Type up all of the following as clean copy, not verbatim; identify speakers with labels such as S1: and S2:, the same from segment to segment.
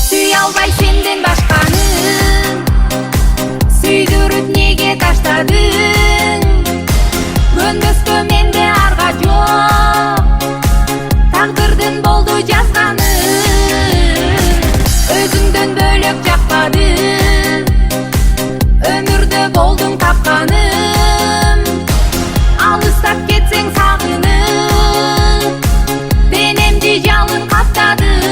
S1: Süy alбай senden başkanın, süydürüp nege taştadın? Könböskö mende arga жоқ, taqdırdın boldu жазганın. Özüңдөн bölөp жакпадың, ömürde болдуң тапканым. Алыстап кетсең сагынып, денемди жалын каптадың.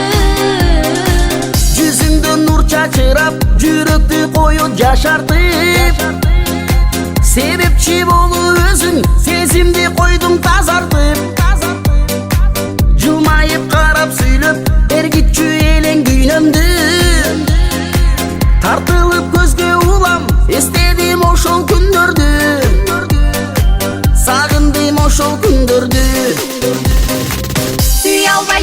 S2: Жүзүңдө нур чачырап, жүрөктү коюп жашартып, себепчи болуп өзүң сезимди койдуң тазартып. Жылмайып карап сүйлөп, бергитчү элең күйнөмдү. Тартылып көзгө улам, эстедим ошол күндөрдү. Сагындым ошол күндөрдү.
S1: Süy албай